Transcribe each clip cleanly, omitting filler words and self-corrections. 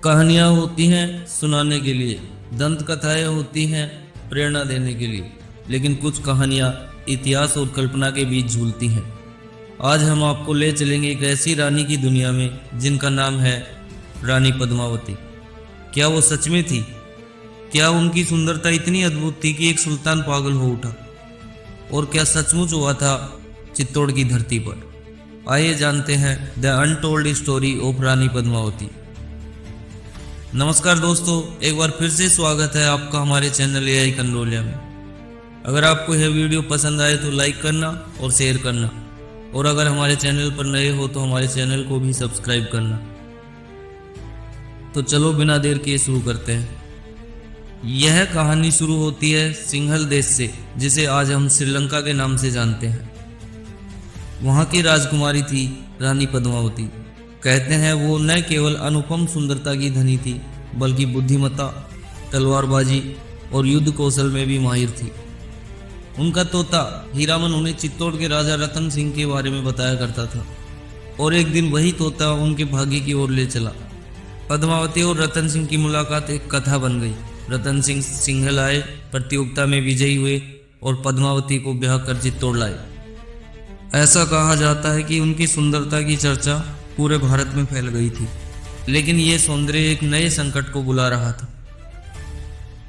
कहानियाँ होती हैं सुनाने के लिए, दंत कथाएं होती हैं प्रेरणा देने के लिए, लेकिन कुछ कहानियाँ इतिहास और कल्पना के बीच झूलती हैं। आज हम आपको ले चलेंगे एक ऐसी रानी की दुनिया में जिनका नाम है रानी पद्मावती। क्या वो सच में थी? क्या उनकी सुंदरता इतनी अद्भुत थी कि एक सुल्तान पागल हो उठा? और क्या सचमुच हुआ था चित्तौड़ की धरती पर? आइए जानते हैं द अनटोल्ड स्टोरी ऑफ रानी पद्मावती। नमस्कार दोस्तों, एक बार फिर से स्वागत है आपका हमारे चैनल AI कनरोलिया में। अगर आपको यह वीडियो पसंद आए तो लाइक करना और शेयर करना, और अगर हमारे चैनल पर नए हो तो हमारे चैनल को भी सब्सक्राइब करना। तो चलो बिना देर किए शुरू करते हैं। यह कहानी शुरू होती है सिंहल देश से, जिसे आज हम श्रीलंका के नाम से जानते हैं। वहाँ की राजकुमारी थी रानी पद्मावती। कहते हैं वो न केवल अनुपम सुंदरता की धनी थी, बल्कि बुद्धिमत्ता, तलवारबाजी और युद्ध कौशल में भी माहिर थी। उनका तोता हीरामन उन्हें चित्तौड़ के राजा रतन सिंह के बारे में बताया करता था, और एक दिन वही तोता उनके भाग्य की ओर ले चला। पद्मावती और रतन सिंह की मुलाकात एक कथा बन गई। रतन सिंह सिंघल आए, प्रतियोगिता में विजयी हुए और पद्मावती को ब्याह कर चित्तौड़ लाए। ऐसा कहा जाता है कि उनकी सुंदरता की चर्चा पूरे भारत में फैल गई थी, लेकिन यह सौंदर्य एक नए संकट को बुला रहा था।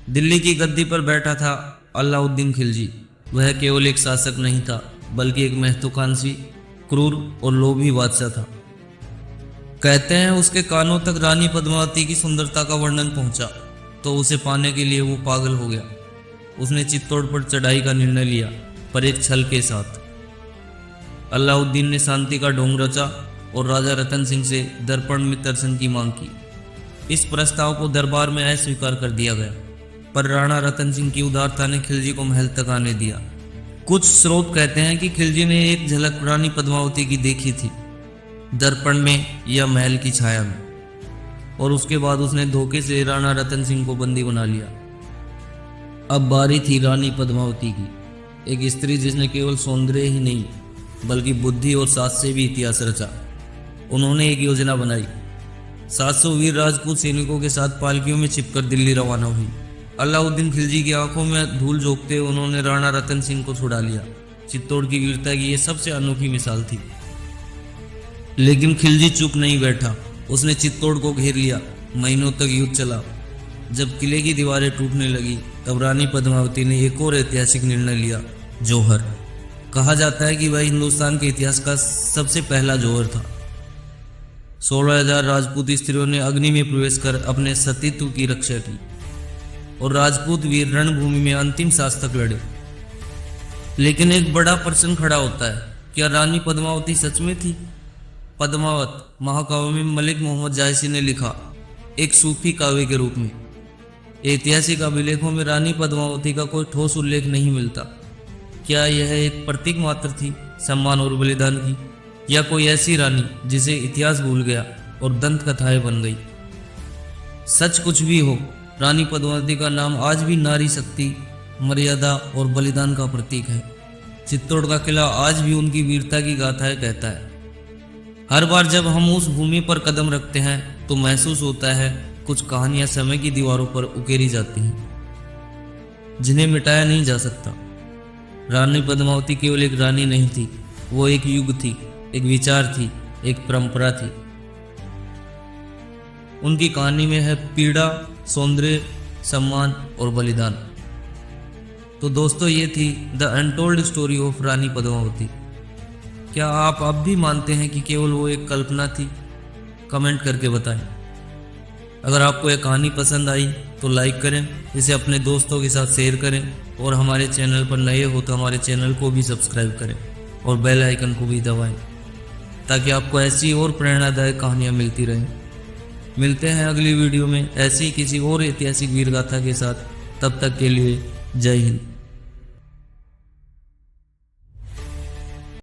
दिल्ली की गद्दी पर बैठा था अलाउद्दीन खिलजी। वह केवल एक शासक नहीं था, बल्कि एक महत्वाकांक्षी, क्रूर और लोभी बादशाह था। कहते हैं उसके कानों तक रानी पद्मावती की सुंदरता का वर्णन पहुंचा, तो उसे पाने के लिए वो पागल हो गया। उसने चित्तौड़ पर चढ़ाई का निर्णय लिया, पर एक छल के साथ। अलाउद्दीन ने शांति का ढोंग रचा और राजा रतन सिंह से दर्पण में दर्शन की मांग की। इस प्रस्ताव को दरबार में अस्वीकार कर दिया गया, पर राणा रतन सिंह की उदारता ने खिलजी को महल तक आने दिया। कुछ स्रोत कहते हैं कि खिलजी ने एक झलक रानी पद्मावती की देखी थी, दर्पण में या महल की छाया में, और उसके बाद उसने धोखे से राणा रतन सिंह को बंदी बना लिया। अब बारी थी रानी पद्मावती की, एक स्त्री जिसने केवल सौंदर्य ही नहीं बल्कि बुद्धि और साहस से भी इतिहास रचा। उन्होंने एक योजना बनाई। 700 वीर राजपूत सैनिकों के साथ पालकियों में छिपकर दिल्ली रवाना हुई। अलाउद्दीन खिलजी की आंखों में धूल झोंकते उन्होंने राणा रतन सिंह को छुड़ा लिया। चित्तौड़ की वीरता की यह सबसे अनोखी मिसाल थी। लेकिन खिलजी चुप नहीं बैठा। उसने चित्तौड़ को घेर लिया। महीनों तक युद्ध चला। जब किले की दीवारें टूटने लगी, तब रानी पद्मावती ने एक और ऐतिहासिक निर्णय लिया, जौहर। कहा जाता है कि वह हिंदुस्तान के इतिहास का सबसे पहला जौहर था। 16,000 राजपूत स्त्रियों ने अग्नि में प्रवेश कर अपने सतीत्व की रक्षा की, और राजपूत वीर रणभूमि में अंतिम सांस तक लड़े। लेकिन एक बड़ा प्रश्न खड़ा होता है, क्या रानी पद्मावती सच में थी? पद्मावत महाकाव्य में मलिक मोहम्मद जायसी ने लिखा, एक सूफी काव्य के रूप में। ऐतिहासिक अभिलेखों में रानी पद्मावती का कोई ठोस उल्लेख नहीं मिलता। क्या यह एक प्रतीक मात्र थी, सम्मान और बलिदान की, या कोई ऐसी रानी जिसे इतिहास भूल गया और दंत कथाएं बन गई? सच कुछ भी हो, रानी पद्मावती का नाम आज भी नारी शक्ति, मर्यादा और बलिदान का प्रतीक है। चित्तौड़ का किला आज भी उनकी वीरता की गाथाएं कहता है। हर बार जब हम उस भूमि पर कदम रखते हैं तो महसूस होता है कुछ कहानियां समय की दीवारों पर उकेरी जाती हैं, जिन्हें मिटाया नहीं जा सकता। रानी पद्मावती केवल एक रानी नहीं थी, वो एक युग थी, एक विचार थी, एक परंपरा थी। उनकी कहानी में है पीड़ा, सौंदर्य, सम्मान और बलिदान। तो दोस्तों, ये थी द अनटोल्ड स्टोरी ऑफ रानी पद्मावती। क्या आप अब भी मानते हैं कि केवल वो एक कल्पना थी? कमेंट करके बताएं। अगर आपको यह कहानी पसंद आई तो लाइक करें, इसे अपने दोस्तों के साथ शेयर करें, और हमारे चैनल पर नए हो तो हमारे चैनल को भी सब्सक्राइब करें और बेल आइकन को भी दबाएं, ताकि आपको ऐसी और प्रेरणादायक कहानियाँ मिलती रहें। मिलते हैं अगली वीडियो में ऐसी किसी और ऐतिहासिक वीर गाथा के साथ। तब तक के लिए जय हिंद।